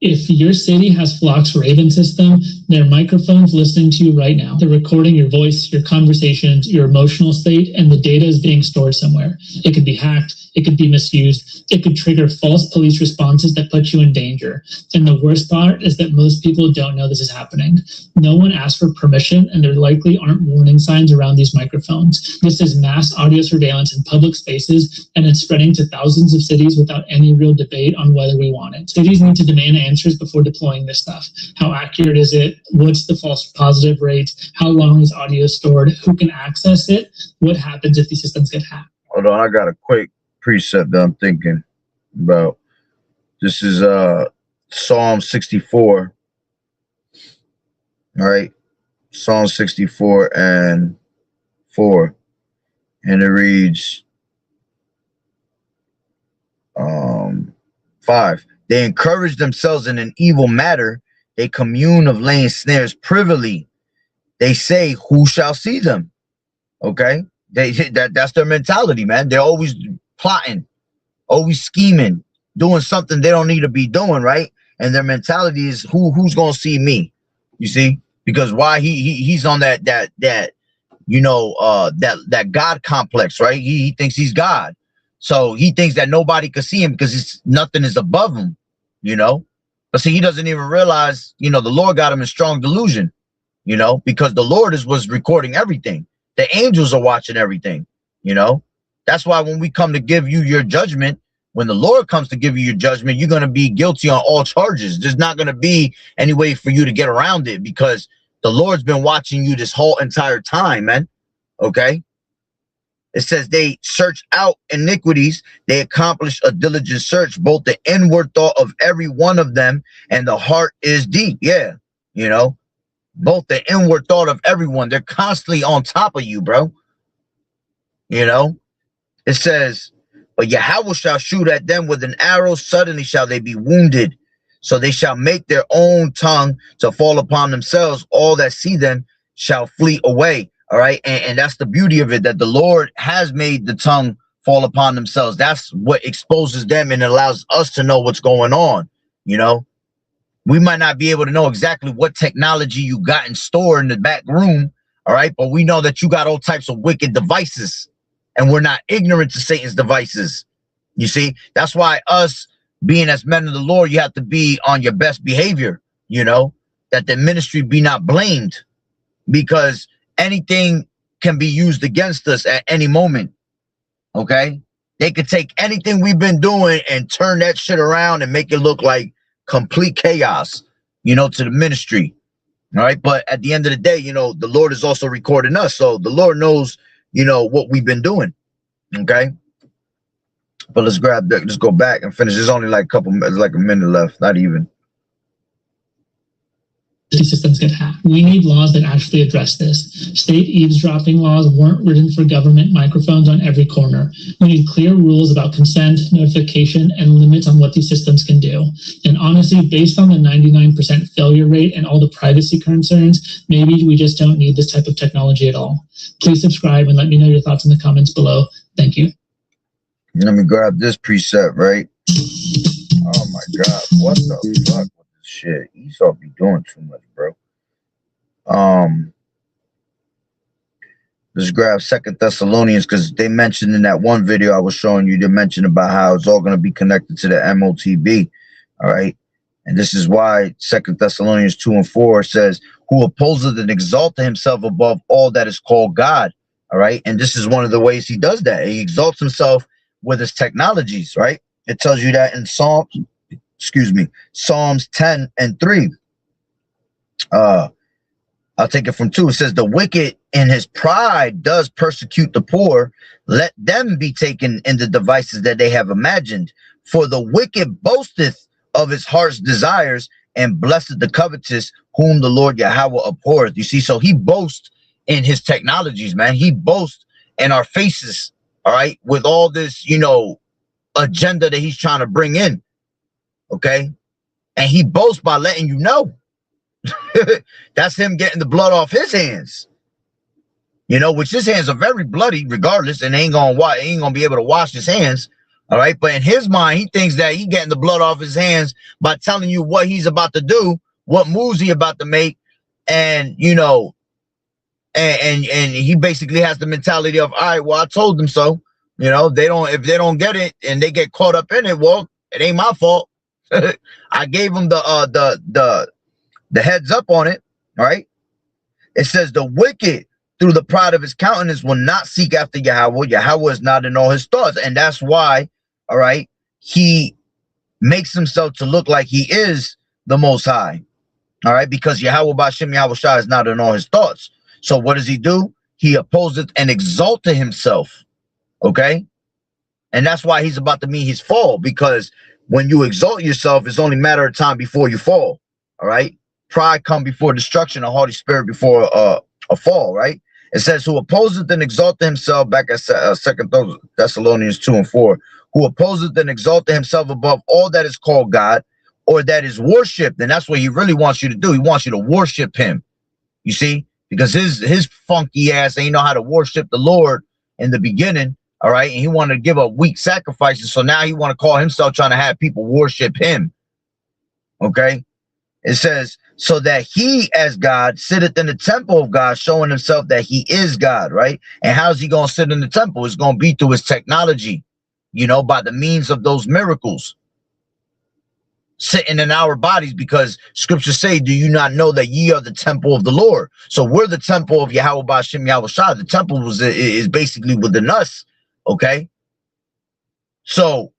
If your city has Flock's Raven system, there are microphones listening to you right now. They're recording your voice, your conversations, your emotional state, and the data is being stored somewhere. It could be hacked. It could be misused. It could trigger false police responses that put you in danger. And the worst part is that most people don't know this is happening. No one asked for permission, and there likely aren't warning signs around these microphones. This is mass audio surveillance in public spaces, and it's spreading to thousands of cities without any real debate on whether we want it. Cities need to demand answers before deploying this stuff. How accurate is it? What's the false positive rate? How long is audio stored? Who can access it? What happens if these systems get hacked? Hold on, I got a quick precept that I'm thinking about. This is Psalm 64. All right, Psalm 64 and 4, and it reads 5. They encourage themselves in an evil matter. They commune of laying snares privily. They say, who shall see them? Okay, that's their mentality, man. They're always plotting, always scheming, doing something they don't need to be doing, right? And their mentality is who's gonna see me? You see, because why he's on that you know that God complex, right? He thinks he's God, so he thinks that nobody can see him because nothing is above him, you know. But see, he doesn't even realize, you know, the Lord got him in strong delusion, you know, because the Lord was recording everything. The angels are watching everything, you know. That's why when we come to give you your judgment, when the Lord comes to give you your judgment, you're going to be guilty on all charges. There's not going to be any way for you to get around it because the Lord's been watching you this whole entire time, man. Okay. It says they search out iniquities. They accomplish a diligent search, both the inward thought of every one of them and the heart is deep. Yeah. You know, both the inward thought of everyone. They're constantly on top of you, bro. You know, it says, but Yahweh shall shoot at them with an arrow. Suddenly shall they be wounded. So they shall make their own tongue to fall upon themselves. All that see them shall flee away. All right. And that's the beauty of it, that the Lord has made the tongue fall upon themselves. That's what exposes them and allows us to know what's going on. You know, we might not be able to know exactly what technology you got in store in the back room. All right. But we know that you got all types of wicked devices. And we're not ignorant to Satan's devices. You see, that's why us being as men of the Lord, you have to be on your best behavior, you know, that the ministry be not blamed, because anything can be used against us at any moment. Okay. They could take anything we've been doing and turn that shit around and make it look like complete chaos, you know, to the ministry. All right. But at the end of the day, you know, the Lord is also recording us. So the Lord knows, you know, what we've been doing. Okay. But let's grab that. Let's go back and finish. There's only like a minute left. Not even. Systems get hacked. We need laws that actually address this. State eavesdropping laws weren't written for government microphones on every corner. We need clear rules about consent, notification, and limits on what these systems can do. And honestly, based on the 99% failure rate and all the privacy concerns, maybe we just don't need this type of technology at all. Please subscribe and let me know your thoughts in the comments below. Thank you. Let me grab this preset, right? Oh my God, what the fuck? Shit, Esau be doing too much, bro. Let's grab 2 Thessalonians, because they mentioned in that one video I was showing you, they mentioned about how it's all going to be connected to the MOTB. All right. And this is why 2 Thessalonians 2:4 says, who opposes and exalts himself above all that is called God. All right. And this is one of the ways he does that. He exalts himself with his technologies, right? It tells you that in Psalms 10:3. I'll take it from 2. It says, the wicked in his pride does persecute the poor. Let them be taken in the devices that they have imagined. For the wicked boasteth of his heart's desires, and blessed the covetous, whom the Lord Yahweh abhorreth. You see, so he boasts in his technologies, man. He boasts in our faces, all right, with all this, you know, agenda that he's trying to bring in. Okay, and he boasts by letting you know. That's him getting the blood off his hands, you know, which his hands are very bloody regardless, and ain't gonna be able to wash his hands. All right, but in his mind, he thinks that he getting the blood off his hands by telling you what he's about to do, what moves he about to make, and you know, and he basically has the mentality of, all right, well, I told them so. You know, if they don't get it and they get caught up in it, well, it ain't my fault. I gave him the heads up on it. All right. It says the wicked through the pride of his countenance will not seek after Yahweh. Yahweh is not in all his thoughts. And that's why, all right, he makes himself to look like he is the Most High. All right. Because Yahweh Ba'Shem Yahweh Shai is not in all his thoughts. So what does he do? He opposes and exalts himself. Okay. And that's why he's about to meet his fall, because when you exalt yourself, it's only a matter of time before you fall. All right. Pride come before destruction, a haughty spirit before a fall. Right. It says, who opposes and exalts himself, back at 2 Thessalonians 2:4, who opposes and exalts himself above all that is called God, or that is worshipped. And that's what he really wants you to do. He wants you to worship him. You see, because his funky ass ain't know how to worship the Lord in the beginning. All right. And he wanted to give up weak sacrifices. So now he want to call himself trying to have people worship him. Okay. It says, so that he as God sitteth in the temple of God, showing himself that he is God. Right. And how's he going to sit in the temple? It's going to be through his technology, you know, by the means of those miracles sitting in our bodies, because scriptures say, do you not know that ye are the temple of the Lord? So we're the temple of Yahweh Ba'Shem Yahweh Shai. The temple is basically within us. Okay, so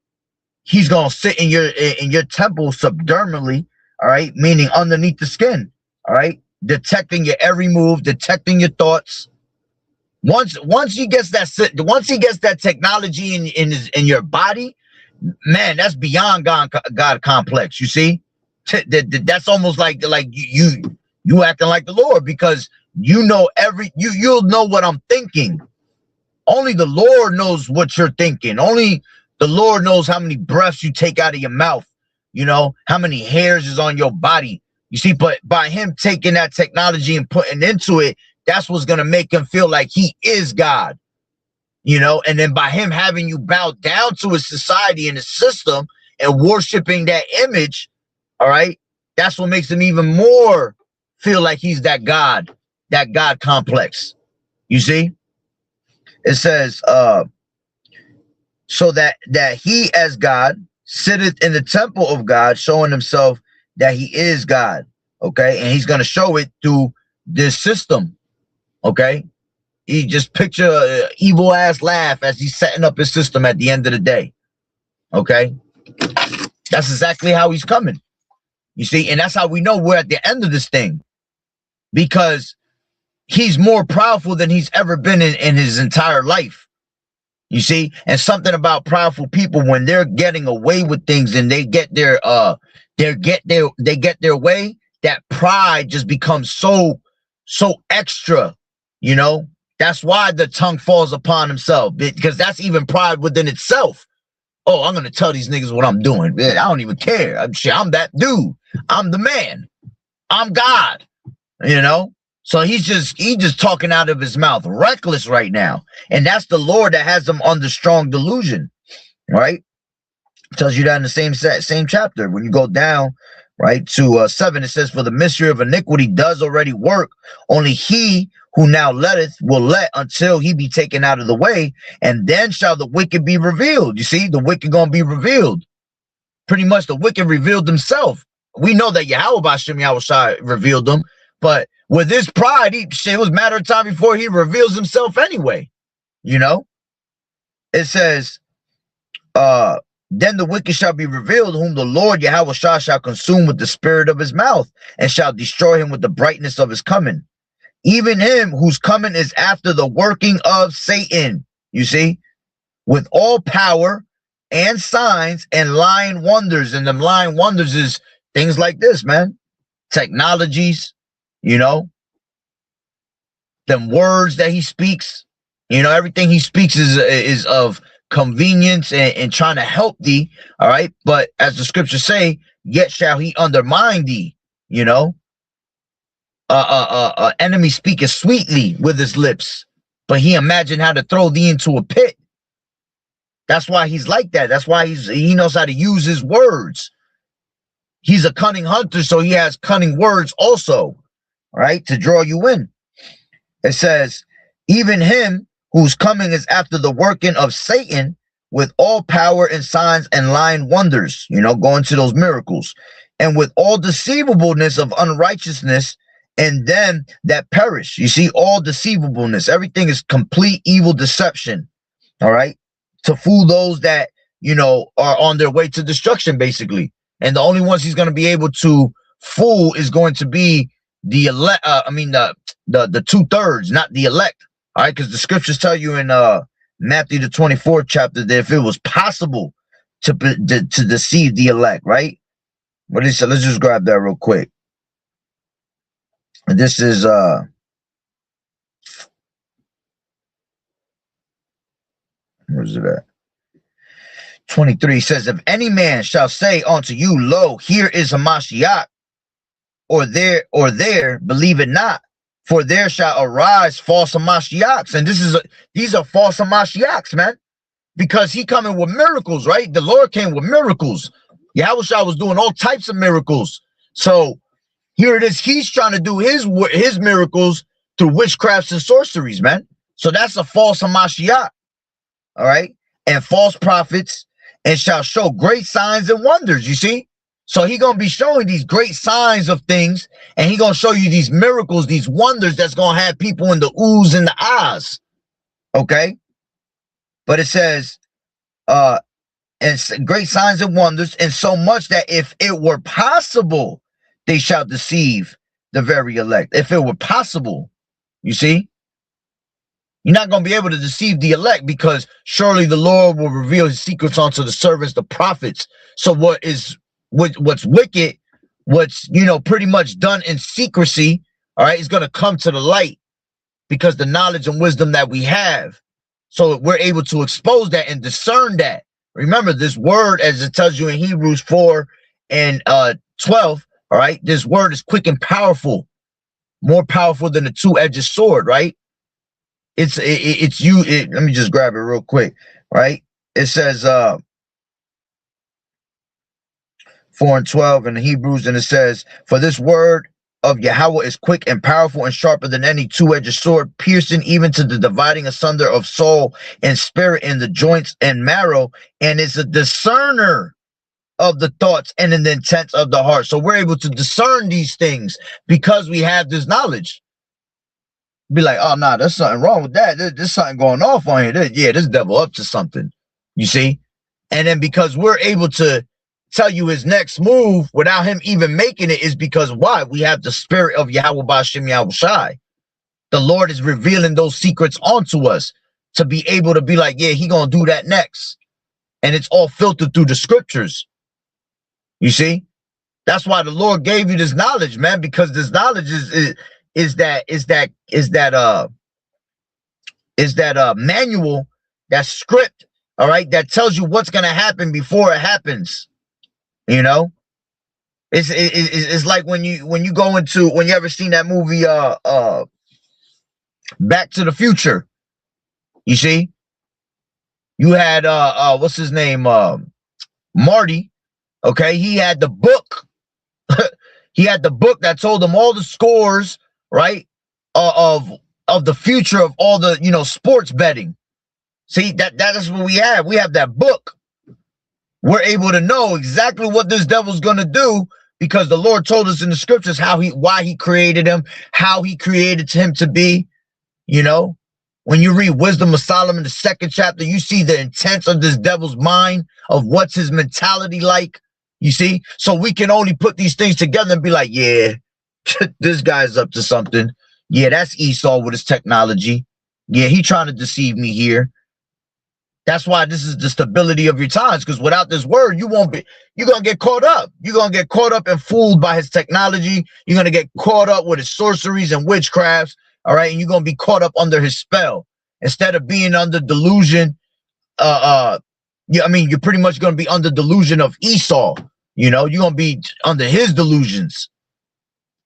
he's gonna sit in your temple subdermally, all right, meaning underneath the skin, all right, detecting your every move, detecting your thoughts. Once he gets that technology in your body, man, that's beyond God complex. You see, that's almost like you acting like the Lord, because you know you'll know what I'm thinking. Only the Lord knows what you're thinking. Only the Lord knows how many breaths you take out of your mouth, you know, how many hairs is on your body. You see, but by him taking that technology and putting into it, that's what's going to make him feel like he is God, you know, and then by him having you bow down to his society and his system and worshiping that image, all right, that's what makes him even more feel like he's that God complex. You see? It says, so that he as God sitteth in the temple of God, showing himself that he is God. Okay. And he's going to show it through this system. Okay. He just picture an evil ass laugh as he's setting up his system at the end of the day. Okay, that's exactly how he's coming. You see, and that's how we know we're at the end of this thing, because he's more powerful than he's ever been in his entire life. You see, and something about powerful people, when they're getting away with things and they get their way, that pride just becomes so extra, you know. That's why the tongue falls upon himself, because that's even pride within itself. Oh, I'm gonna tell these niggas what I'm doing. I don't even care. I'm that dude. I'm the man. I'm God. You know. So he's just talking out of his mouth, reckless right now, and that's the Lord that has him under strong delusion, right? Tells you that in the same chapter. When you go down, right, to 7, it says, "For the mystery of iniquity does already work. Only he who now letteth will let until he be taken out of the way, and then shall the wicked be revealed." You see, the wicked gonna be revealed. Pretty much, the wicked revealed themselves. We know that Yahweh B'Shem Yahushua revealed them, but with his pride, it was a matter of time before he reveals himself anyway. You know, it says, "Then the wicked shall be revealed, whom the Lord Yahweh shall consume with the spirit of his mouth, and shall destroy him with the brightness of his coming. Even him whose coming is after the working of Satan." You see, with all power and signs and lying wonders. And them lying wonders is things like this, man. Technologies, you know, them words that he speaks, you know, everything he speaks is of convenience and trying to help thee. All right. But as the scriptures say, yet shall he undermine thee, you know. Enemy speaketh sweetly with his lips, but he imagined how to throw thee into a pit. That's why he's like that. That's why he knows how to use his words. He's a cunning hunter, so he has cunning words also, right, to draw you in. It says, "Even him whose coming is after the working of Satan, with all power and signs and lying wonders," you know, going to those miracles, "and with all deceivableness of unrighteousness, and them that perish." You see, all deceivableness, everything is complete evil deception, all right, to fool those that, you know, are on their way to destruction, basically. And the only ones he's going to be able to fool is going to be the elect. The 2/3, not the elect. All right, because the scriptures tell you in Matthew the 24th chapter that if it was possible to deceive the elect, right? What he said. Let's just grab that real quick. And this is where's it at? 23 says, "If any man shall say unto you, Lo, here is a Mashiach, or there, believe it not, for there shall arise false Mashiachs." And these are false Mashiachs, man, because he coming with miracles, right? The Lord came with miracles. Yahushua was doing all types of miracles. So here it is. He's trying to do his miracles through witchcrafts and sorceries, man. So that's a false Mashiach, all right? And false prophets, and shall show great signs and wonders. You see, so he gonna be showing these great signs of things, and he gonna show you these miracles, these wonders that's gonna have people in the oohs and the ahs. Okay, but it says, and great signs and wonders, and so much that if it were possible, they shall deceive the very elect. If it were possible, you see. You're not going to be able to deceive the elect, because surely the Lord will reveal his secrets unto the servants, the prophets. So what's wicked, what's, you know, pretty much done in secrecy, all right, is going to come to the light, because the knowledge and wisdom that we have. So we're able to expose that and discern that. Remember, this word, as it tells you in Hebrews 4 and 12, all right, this word is quick and powerful, more powerful than a two-edged sword, right? Let me just grab it real quick, right? It says 4 and 12 in the Hebrews, and it says, "For this word of Yahweh is quick and powerful and sharper than any two-edged sword, piercing even to the dividing asunder of soul and spirit and the joints and marrow, and is a discerner of the thoughts and in the intents of the heart." So we're able to discern these things because we have this knowledge. be like, oh, nah, there's something wrong with that. There's something going off on here. Yeah, this devil up to something, you see? And then because we're able to tell you his next move without him even making it is because why? We have the spirit of Yahweh Ba'ashem Yahushai. The Lord is revealing those secrets onto us to be able to be like, yeah, he gonna do that next. And it's all filtered through the scriptures. You see? That's why the Lord gave you this knowledge, man, because this knowledge is that manual, that script, all right, that tells you what's gonna happen before it happens. You know, it's like when you ever seen that movie Back to the Future. You see, you had what's his name, Marty. Okay, he had the book. He had the book that told him all the scores, right, of the future of all the, you know, sports betting. See, that is what we have. We have that book. We're able to know exactly what this devil's gonna do because the Lord told us in the scriptures why he created him, how he created him to be. You know, when you read Wisdom of Solomon, the 2nd chapter, you see the intents of this devil's mind, of what's his mentality like. You see, so we can only put these things together and be like, yeah, this guy's up to something. Yeah, that's Esau with his technology. Yeah, he trying to deceive me here. That's why this is the stability of your times, because without this word, you're going to get caught up. You're going to get caught up and fooled by his technology. You're going to get caught up with his sorceries and witchcrafts, all right? And you're going to be caught up under his spell. Instead of being under delusion, you're pretty much going to be under delusion of Esau. You know, you're going to be under his delusions.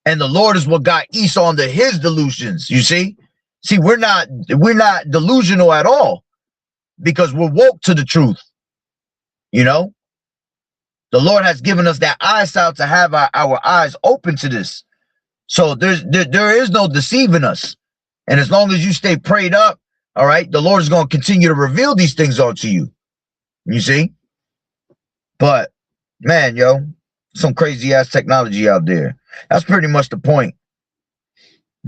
And the Lord is what got Esau under his delusions, you see? See, we're not delusional at all. Because we're woke to the truth. You know, the Lord has given us that eyesight to have our eyes open to this. So there is no deceiving us. And as long as you stay prayed up, all right, the Lord is going to continue to reveal these things onto you. You see? But man, yo, some crazy ass technology out there. That's pretty much the point.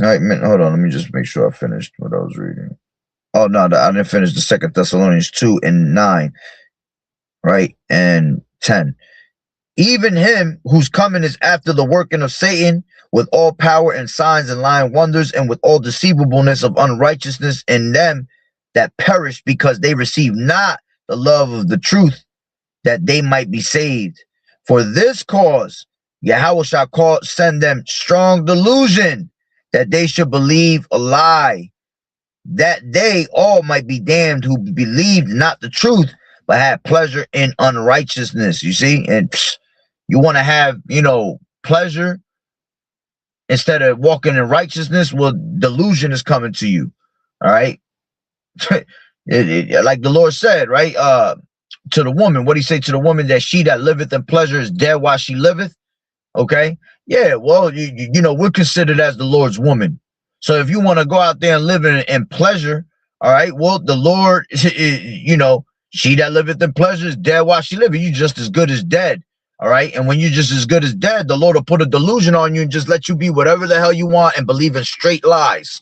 All right, man, hold on. Let me just make sure I finished what I was reading. Oh, no, I didn't finish the 2 Thessalonians 2:9, right? And 10. Even him whose coming is after the working of Satan with all power and signs and lying wonders and with all deceivableness of unrighteousness in them that perish because they receive not the love of the truth that they might be saved. For this cause, Yahweh shall send them strong delusion that they should believe a lie, that they all might be damned who believed not the truth, but had pleasure in unrighteousness. You see, and you want to have, you know, pleasure instead of walking in righteousness. Well, delusion is coming to you. All right. Like the Lord said, right? To the woman, what he say to the woman? That she that liveth in pleasure is dead while she liveth. Okay. Yeah. Well, you know, we're considered as the Lord's woman. So if you want to go out there and live in pleasure, all right, well, the Lord, you know, she that liveth in pleasure is dead while she liveth. You just as good as dead, all right? And when you're just as good as dead, the Lord will put a delusion on you and just let you be whatever the hell you want and believe in straight lies,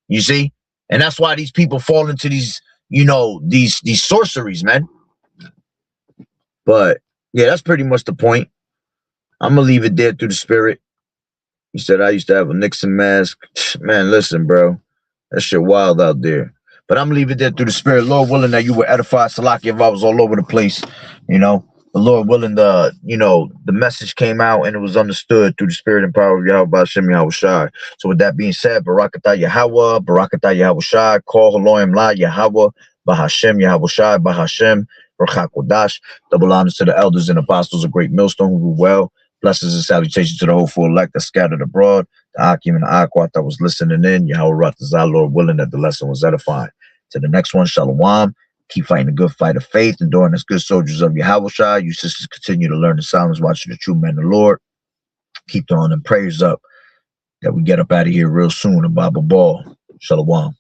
you see? And that's why these people fall into these, you know, these sorceries, man. But, yeah, that's pretty much the point. I'm going to leave it there through the spirit. He said, I used to have a Nixon mask. Man, listen, bro. That shit wild out there. But I'm leaving there through the spirit. Lord willing that you were edified. Salaki, if I was all over the place, you know. The Lord willing, the message came out and it was understood through the spirit and power of Yahweh Ba'ashem Yahushai. So with that being said, Barakatah Yahweh, Barakatah Yahushai, Call Elohim La Yahweh, Ba'ashem Yahushai, Ba'ashem, Barak Kodash. Double honors to the elders and apostles of Great Millstone who do well. Blessings and salutations to the whole full elect that scattered abroad, the Akim and the Aquat that was listening in. Yahweh Ratazah, Lord willing that the lesson was edifying. To the next one, Shalom. Keep fighting the good fight of faith, enduring as good soldiers of Yahweh. You sisters continue to learn the silence, watching the true men of the Lord. Keep throwing them prayers up that we get up out of here real soon. And Bible Ball. Shalom.